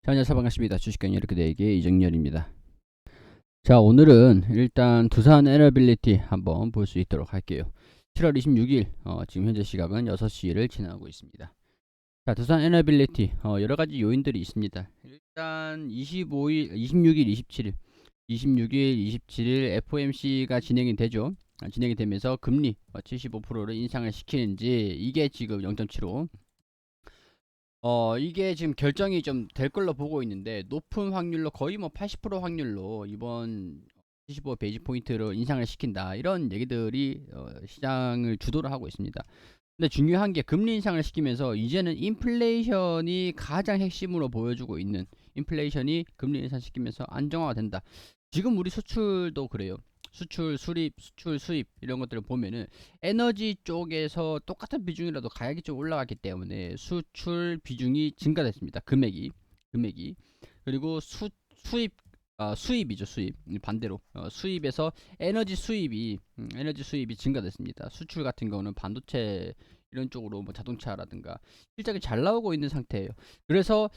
자, 안녕하세요. 반갑습니다. 주식경 이렇게 되기 이정열입니다. 자, 오늘은 일단 두산 에너빌리티 한번 볼 수 있도록 할게요. 7월 26일, 지금 현재 시각은 6시를 지나고 있습니다. 자, 두산 에너빌리티, 여러 가지 요인들이 있습니다. 일단 25일, 26일, 27일, 26일, 27일 FOMC가 진행이 되죠. 진행이 되면서 금리 75%를 인상을 시키는지 이게 지금 0.75. 이게 지금 결정이 좀 될 걸로 보고 있는데 높은 확률로 거의 뭐 80% 확률로 이번 75 베이지 포인트로 인상을 시킨다 이런 얘기들이 시장을 주도를 하고 있습니다. 근데 중요한 게 금리 인상을 시키면서 이제는 인플레이션이 가장 핵심으로 보여주고 있는 인플레이션이 금리 인상시키면서 안정화가 된다. 지금 우리 수출도 그래요. 수출, 수입, 수출, 수입 이런 것들을 보면은 에너지 쪽에서 똑같은 비중이라도 가격이 좀 올라갔기 때문에 수출 비중이 증가됐습니다. 금액이 그리고 수입 수입이죠. 수입 반대로 수입에서 에너지 수입이 증가됐습니다. 수출 같은 경우는 반도체 이런 쪽으로 뭐 자동차라든가 실적이 잘 나오고 있는 상태예요. 그래서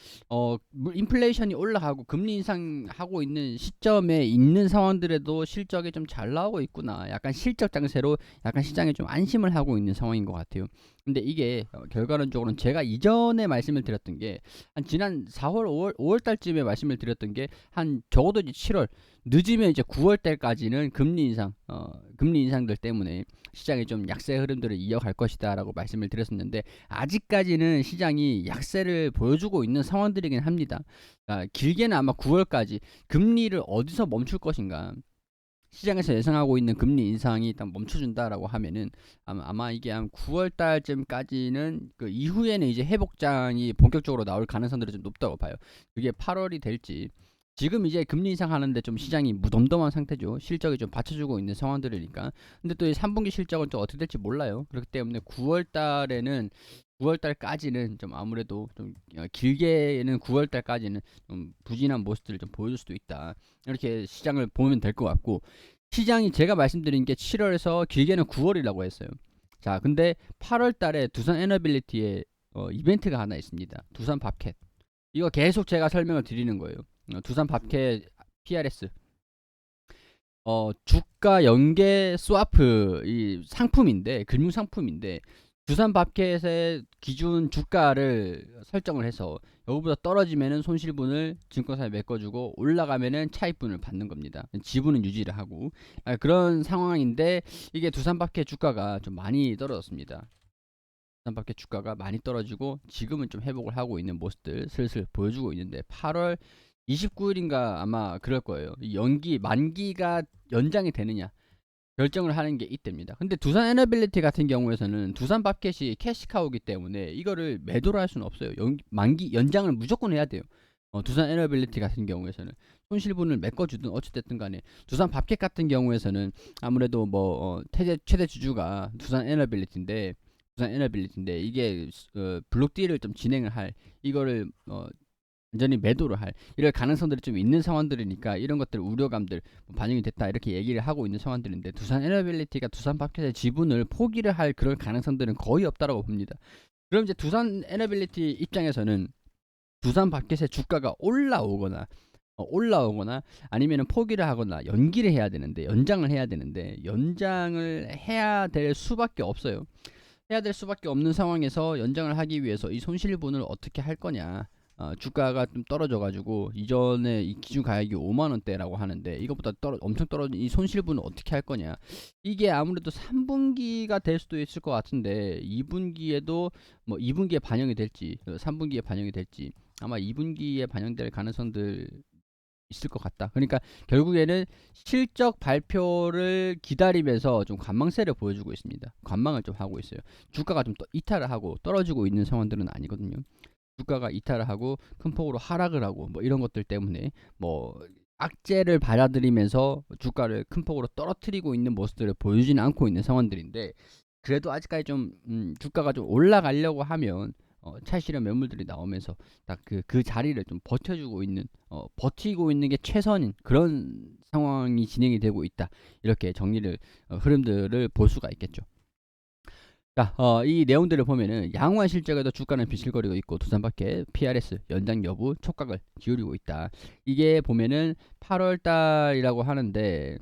인플레이션이 올라가고 금리 인상하고 있는 시점에 있는 상황들에도 실적이 좀 잘 나오고 있구나. 약간 실적 장세로 약간 시장에 좀 안심을 하고 있는 상황인 것 같아요. 근데 이게 결과론적으로는 제가 이전에 말씀을 드렸던 게 한 지난 4월, 5월 달쯤에 말씀을 드렸던 게 한 적어도 이제 7월 늦으면 이제 9월 달까지는 금리 인상들 때문에 시장이 좀 약세 흐름들을 이어갈 것이다라고 말씀을 드렸었는데 아직까지는 시장이 약세를 보여주고 있는 상황들이긴 합니다. 길게는 아마 9월까지 금리를 어디서 멈출 것인가. 시장에서 예상하고 있는 금리 인상이 일단 멈춰준다라고 하면은 아마 이게 한 9월 달쯤까지는 그 이후에는 이제 회복장이 본격적으로 나올 가능성들이 좀 높다고 봐요. 그게 8월이 될지. 지금 이제 금리 인상하는데 좀 시장이 무덤덤한 상태죠. 실적이 좀 받쳐주고 있는 상황들이니까. 근데 또 이 3분기 실적은 또 어떻게 될지 몰라요. 그렇기 때문에 9월 달에는 9월 달까지는 좀 아무래도 좀 길게는 9월 달까지는 좀 부진한 모습들을 좀 보여줄 수도 있다. 이렇게 시장을 보면 될 것 같고 시장이 제가 말씀드린 게 7월에서 길게는 9월이라고 했어요. 자, 근데 8월 달에 두산 에너빌리티에 이벤트가 하나 있습니다. 두산 밥캣. 이거 계속 제가 설명을 드리는 거예요. 두산 밥캣 PRS. 주가 연계 스와프 이 상품인데 금융 상품인데 두산 밥켓의 기준 주가를 설정을 해서 여기보다 떨어지면은 손실분을 증권사에 메꿔주고 올라가면은 차익분을 받는 겁니다. 지분은 유지를 하고 그런 상황인데 이게 두산 밥켓 주가가 좀 많이 떨어졌습니다. 두산 밥켓 주가가 많이 떨어지고 지금은 좀 회복을 하고 있는 모습들 슬슬 보여주고 있는데 8월 29일인가 아마 그럴 거예요. 만기가 연장이 되느냐 결정을 하는 게 이때입니다. 근데 두산 에너빌리티 같은 경우에서는 두산 밥켓이 캐시카우기 때문에 이거를 매도를 할 수는 없어요. 만기 연장을 무조건 해야 돼요. 두산 에너빌리티 같은 경우에서는 손실분을 메꿔주든 어찌됐든 간에 두산 밥켓 같은 경우에서는 아무래도 뭐 최대 주주가 두산 에너빌리티인데 이게 블록 딜을 좀 진행을 할 이거를 완전히 매도를 할 이럴 가능성들이 좀 있는 상황들이니까 이런 것들 우려감들 반영이 됐다 이렇게 얘기를 하고 있는 상황들인데 두산 에너빌리티가 두산 밥켓의 지분을 포기를 할 그런 가능성들은 거의 없다라고 봅니다. 그럼 이제 두산 에너빌리티 입장에서는 두산 밥켓의 주가가 올라오거나 아니면은 포기를 하거나 연기를 해야 되는데 연장을 해야 될 수밖에 없어요. 해야 될 수밖에 없는 상황에서 연장을 하기 위해서 이 손실분을 어떻게 할 거냐. 주가가 좀 떨어져가지고 이전에 이 기준 가격이 5만 원대라고 하는데 이것보다 엄청 떨어진 이 손실분을 어떻게 할 거냐. 이게 아무래도 3분기가 될 수도 있을 것 같은데 2분기에도 뭐 2분기에 반영이 될지 3분기에 반영이 될지 아마 2분기에 반영될 가능성들 있을 것 같다. 그러니까 결국에는 실적 발표를 기다리면서 좀 관망세를 보여주고 있습니다. 관망을 좀 하고 있어요. 주가가 좀 이탈을 하고 떨어지고 있는 상황들은 아니거든요. 주가가 이탈을 하고 큰 폭으로 하락을 하고 뭐 이런 것들 때문에 뭐 악재를 받아들이면서 주가를 큰 폭으로 떨어뜨리고 있는 모습들을 보여주지는 않고 있는 상황들인데 그래도 아직까지 좀 주가가 좀 올라가려고 하면 차익실현 매물들이 나오면서 딱 그 자리를 좀 버티고 있는 게 최선인 그런 상황이 진행이 되고 있다. 이렇게 정리를 흐름들을 볼 수가 있겠죠. 자, 이 내용들을 보면은 양호한 실적에도 주가는 비실거리고 있고 두산밖에 PRS 연장 여부 촉각을 기울이고 있다. 이게 보면은 8월 달이라고 하는데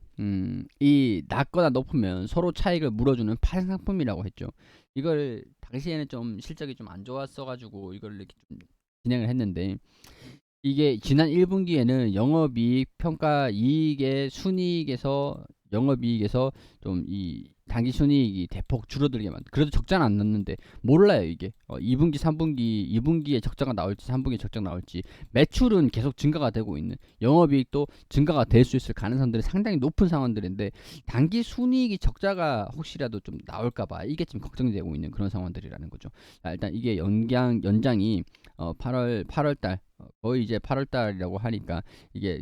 이 낮거나 높으면 서로 차익을 물어주는 파생 상품이라고 했죠. 이걸 당시에는 좀 실적이 좀 안 좋았어 가지고 이걸 이렇게 좀 진행을 했는데 이게 지난 1분기에는 영업이익 평가 이익의 순이익에서 영업이익에서 좀 이 당기 순이익이 대폭 줄어들게 만 그래도 적자는 안 났는데 몰라요 이게 2분기 3분기 2분기에 적자가 나올지 3분기에 적자가 나올지 매출은 계속 증가가 되고 있는 영업이익도 증가가 될 수 있을 가능성들이 상당히 높은 상황들인데 단기 순이익이 적자가 혹시라도 좀 나올까봐 이게 지금 걱정되고 있는 그런 상황들이라는 거죠. 자, 일단 이게 연장이 8월 달 거의 이제 8월 달이라고 하니까 이게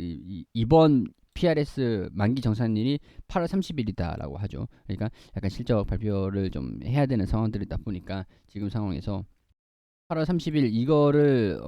이번 PRS 만기 정산일이 8월 30일이다라고 하죠. 그러니까 약간 실적 발표를 좀 해야 되는 상황들이다 보니까 지금 상황에서 8월 30일 이거를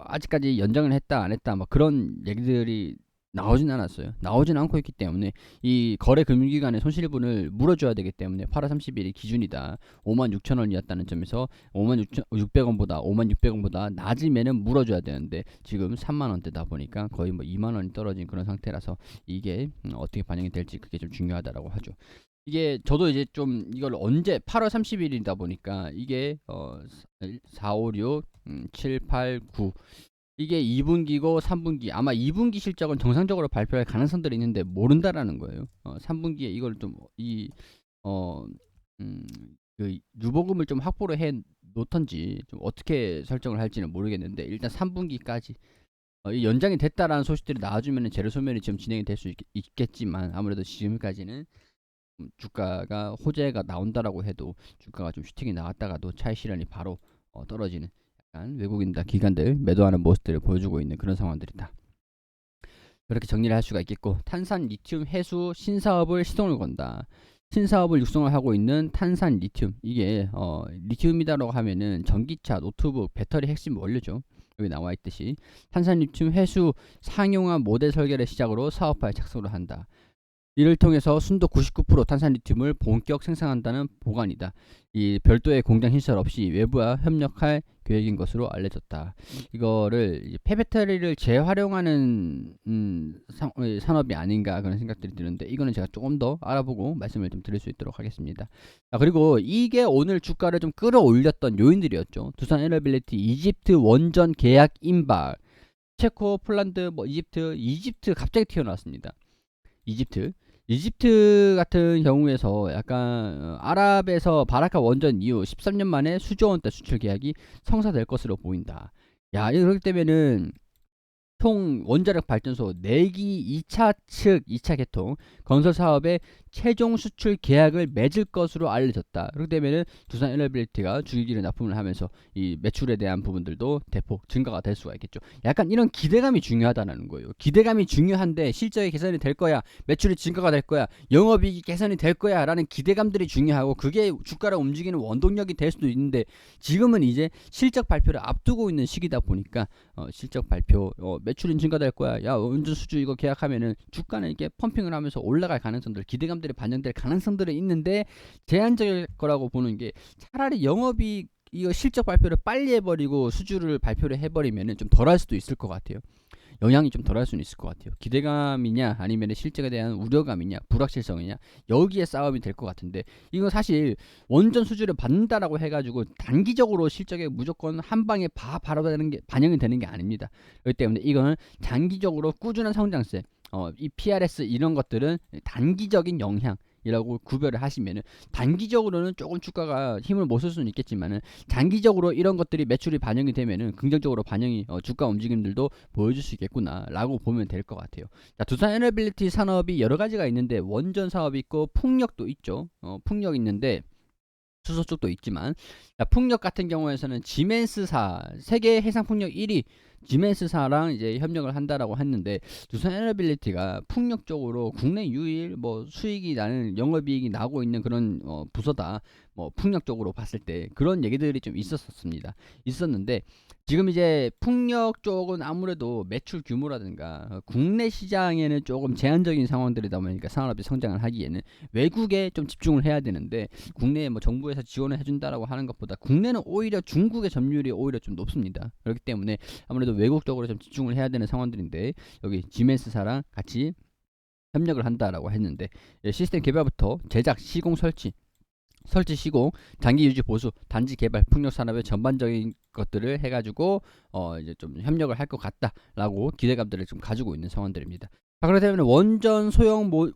아직까지 연장을 했다 안 했다 막 그런 얘기들이 나오진 않았어요. 나오진 않고 있기 때문에 이 거래 금융기관의 손실분을 물어줘야 되기 때문에 8월 30일이 기준이다. 56,000원이었다는 점에서 56,600원보다 56,600원보다 낮으면은 물어줘야 되는데 지금 3만원대다 보니까 거의 뭐 2만원이 떨어진 그런 상태라서 이게 어떻게 반영이 될지 그게 좀 중요하다라고 하죠. 이게 저도 이제 좀 이걸 언제 8월 30일이다 보니까 이게 4, 5, 6, 7, 8, 9 이게 2분기고 3분기 아마 2분기 실적은 정상적으로 발표할 가능성들이 있는데 모른다라는 거예요. 3분기에 이걸 좀 그 유보금을 좀 확보를 해 놓던지 좀 어떻게 설정을 할지는 모르겠는데 일단 3분기까지 이 연장이 됐다라는 소식들이 나와주면 재료 소멸이 지금 진행이 될 수 있겠지만 아무래도 지금까지는 주가가 호재가 나온다라고 해도 주가가 좀 슈팅이 나왔다가도 차익 실현이 바로 떨어지는 약간 외국인들 기관들 매도하는 모습들을 보여주고 있는 그런 상황들이다. 그렇게 정리를 할 수가 있겠고 탄산 리튬 해수 신사업을 시동을 건다. 신사업을 육성을 하고 있는 탄산 리튬 이게 리튬이다라고 하면은 전기차, 노트북, 배터리 핵심 원료죠. 여기 나와 있듯이 탄산 리튬 해수 상용화 모델 설계를 시작으로 사업화에 착수를 한다. 이를 통해서 순도 99% 탄산 리튬을 본격 생산한다는 보관이다. 이 별도의 공장 신설 없이 외부와 협력할 계획인 것으로 알려졌다. 이거를 폐배터리를 재활용하는 산업이 아닌가 그런 생각들이 드는데 이거는 제가 조금 더 알아보고 말씀을 좀 드릴 수 있도록 하겠습니다. 자, 그리고 이게 오늘 주가를 좀 끌어올렸던 요인들이었죠. 두산 에너빌리티 이집트 원전 계약 임박, 체코, 폴란드, 뭐 이집트 갑자기 튀어나왔습니다. 이집트 같은 경우에서 약간 아랍에서 바라카 원전 이후 13년 만에 수조 원대 수출 계약이 성사될 것으로 보인다. 야, 이렇기 때문에는 총 원자력 발전소 4기 2차 측 2차 개통 건설 사업의 최종 수출 계약을 맺을 것으로 알려졌다. 그렇게 되면은 두산 에너빌리티가 주기기를 납품을 하면서 이 매출에 대한 부분들도 대폭 증가가 될 수가 있겠죠. 약간 이런 기대감이 중요하다는 거예요. 기대감이 중요한데 실적이 개선이 될 거야, 매출이 증가가 될 거야, 영업이익이 개선이 될 거야라는 기대감들이 중요하고 그게 주가를 움직이는 원동력이 될 수도 있는데 지금은 이제 실적 발표를 앞두고 있는 시기다 보니까 실적 발표 매출은 증가될 거야, 야 원전 수주 이거 계약하면은 주가는 이렇게 펌핑을 하면서 올라갈 가능성들 기대감들이 반영될 가능성들이 있는데 제한적일 거라고 보는 게 차라리 영업이 이거 실적 발표를 빨리 해버리고 수주를 발표를 해버리면은 좀 덜할 수도 있을 것 같아요. 영향이 좀 덜할 수는 있을 것 같아요. 기대감이냐 아니면 실적에 대한 우려감이냐 불확실성이냐 여기에 싸움이 될 것 같은데 이거 사실 원전 수주를 받는다라고 해가지고 단기적으로 실적에 무조건 한 방에 바로 반영이 되는 게 아닙니다. 그렇기 때문에 이거는 장기적으로 꾸준한 성장세 이 PRS 이런 것들은 단기적인 영향 이라고 구별을 하시면은 단기적으로는 조금 주가가 힘을 못 쓸 수는 있겠지만은 장기적으로 이런 것들이 매출이 반영이 되면은 긍정적으로 반영이 주가 움직임들도 보여줄 수 있겠구나 라고 보면 될 것 같아요. 자, 두산 에너빌리티 산업이 여러 가지가 있는데 원전 사업이 있고 풍력도 있죠. 풍력 있는데 수소 쪽도 있지만 자, 풍력 같은 경우에서는 지멘스사 세계 해상 풍력 1위 지멘스사랑 이제 협력을 한다라고 했는데 두산 에너빌리티가 풍력 쪽으로 국내 유일 뭐 수익이 나는 영업이익이 나고 있는 그런 부서다. 풍력적으로 봤을 때 그런 얘기들이 좀 있었는데 지금 이제 풍력 쪽은 아무래도 매출 규모라든가 국내 시장에는 조금 제한적인 상황들이다 보니까 산업이 성장을 하기에는 외국에 좀 집중을 해야 되는데 국내에 뭐 정부에서 지원을 해준다라고 하는 것보다 국내는 오히려 중국의 점유율이 오히려 좀 높습니다. 그렇기 때문에 아무래도 외국 쪽으로 좀 집중을 해야 되는 상황들인데 여기 지멘스사랑 같이 협력을 한다라고 했는데 시스템 개발부터 제작, 시공, 설치 시공, 장기 유지 보수, 단지 개발, 풍력 산업의 전반적인 것들을 해가지고 이제 좀 협력을 할 것 같다라고 기대감들을 좀 가지고 있는 상황들입니다. 자, 그렇다면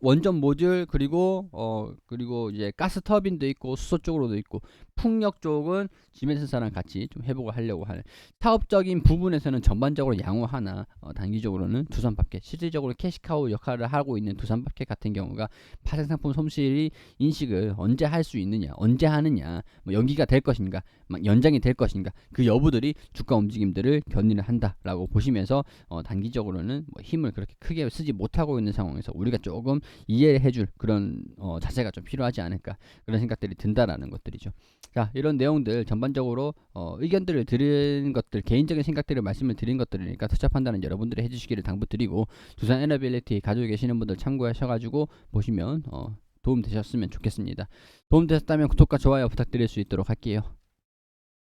원전 모듈 그리고 이제 가스 터빈도 있고 수소 쪽으로도 있고 풍력 쪽은 지멘스사랑 같이 좀 회복을 하려고 하는 사업적인 부분에서는 전반적으로 양호하나 단기적으로는 두산밥켓 실질적으로 캐시카우 역할을 하고 있는 두산밥켓 같은 경우가 파생상품 손실이 인식을 언제 할 수 있느냐 언제 하느냐 뭐 연기가 될 것인가 막 연장이 될 것인가 그 여부들이 주가 움직임들을 견인을 한다라고 보시면서 단기적으로는 뭐 힘을 그렇게 크게 쓰지 못하고 있는 상황에서 우리가 조금 이해해줄 그런 자세가 좀 필요하지 않을까 그런 생각들이 든다라는 것들이죠. 자, 이런 내용들 전반적으로 의견들을 드린 것들 개인적인 생각들을 말씀을 드린 것들이니까 투자 판단은 여러분들이 해주시기를 당부드리고 두산 에너빌리티 가지고 계시는 분들 참고하셔가지고 보시면 도움 되셨으면 좋겠습니다. 도움 되셨다면 구독과 좋아요 부탁드릴 수 있도록 할게요.